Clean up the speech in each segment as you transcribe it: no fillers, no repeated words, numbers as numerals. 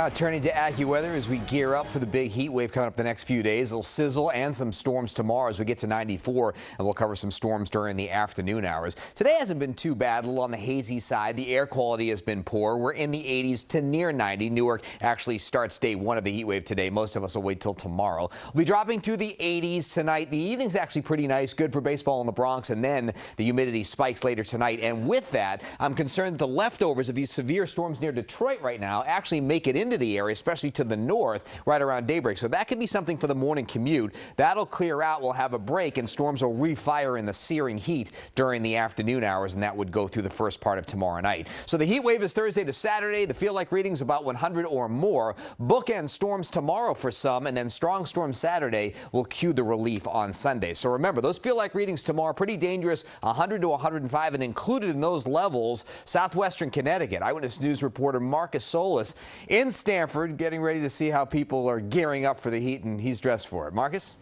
Turning to AccuWeather as we gear up for the big heat wave coming up the next few days. It'll sizzle and some storms tomorrow as we get to 94, and we'll cover some storms during the afternoon hours. Today hasn't been too bad. A little on the hazy side. The air quality has been poor. We're in the 80s to near 90. Newark actually starts day one of the heat wave today. Most of us will wait till tomorrow. We'll be dropping to the 80s tonight. The evening's actually pretty nice, good for baseball in the Bronx, and then the humidity spikes later tonight. And with that, I'm concerned that the leftovers of these severe storms near Detroit right now actually make it into the area, especially to the north, right around daybreak. So that could be something for the morning commute. That'll clear out. We'll have a break, and storms will refire in the searing heat during the afternoon hours, and that would go through the first part of tomorrow night. So the heat wave is Thursday to Saturday. The feel-like readings about 100 or more. Bookend storms tomorrow for some, and then strong storm Saturday will cue the relief on Sunday. So remember, those feel-like readings tomorrow, pretty dangerous, 100 to 105, and included in those levels, southwestern Connecticut. Eyewitness News reporter Marcus Solis in Stamford, getting ready to see how people are gearing up for the heat, and he's dressed for it. Marcus?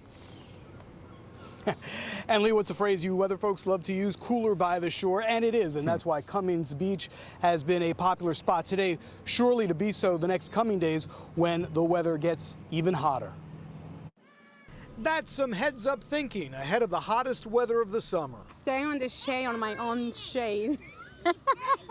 And Lee, what's a phrase you weather folks love to use? Cooler by the shore, and it is, and that's why Cummings Beach has been a popular spot today, surely to be so the next coming days when the weather gets even hotter. That's some heads-up thinking ahead of the hottest weather of the summer. Staying on the shade, on my own shade.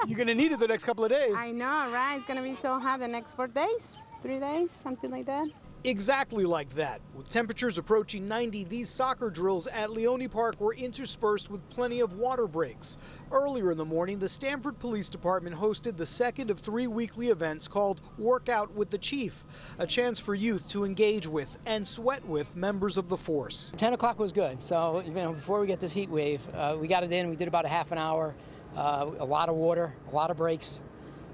You're going to need it the next couple of days. I know, right? It's going to be so hot the next 4 days, 3 days, something like that. Exactly like that. With temperatures approaching 90, these soccer drills at Leone Park were interspersed with plenty of water breaks. Earlier in the morning, the Stamford Police Department hosted the second of 3 weekly events called Workout with the Chief, a chance for youth to engage with and sweat with members of the force. 10 o'clock was good, so before we get this heat wave, we got it in. We did about a half an hour, a lot of water, a lot of breaks,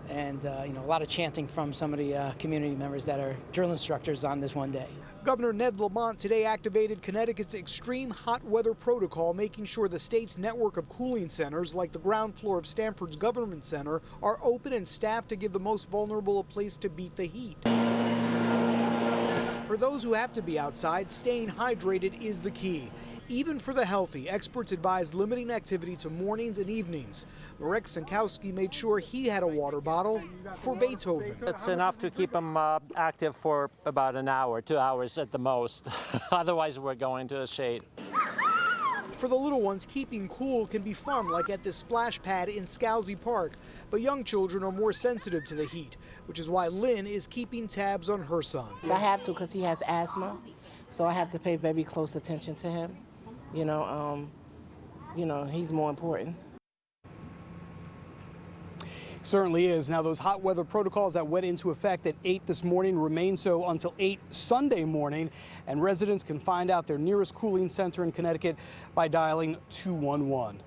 and a lot of chanting from some of the community members that are drill instructors on this one day. Governor Ned Lamont today activated Connecticut's extreme hot weather protocol, making sure the state's network of cooling centers, like the ground floor of Stamford's Government Center, are open and staffed to give the most vulnerable a place to beat the heat. For those who have to be outside, staying hydrated is the key. Even for the healthy, experts advise limiting activity to mornings and evenings. Marek Sankowski made sure he had a water bottle for Beethoven. It's enough to keep him active for about an hour, 2 hours at the most. Otherwise, we're going to the shade. For the little ones, keeping cool can be fun, like at this splash pad in Scalzi Park. But young children are more sensitive to the heat, which is why Lynn is keeping tabs on her son. I have to because he has asthma, so I have to pay very close attention to him. He's more important. Certainly is. Now, those hot weather protocols that went into effect at 8 this morning remain so until 8 Sunday morning, and residents can find out their nearest cooling center in Connecticut by dialing 211.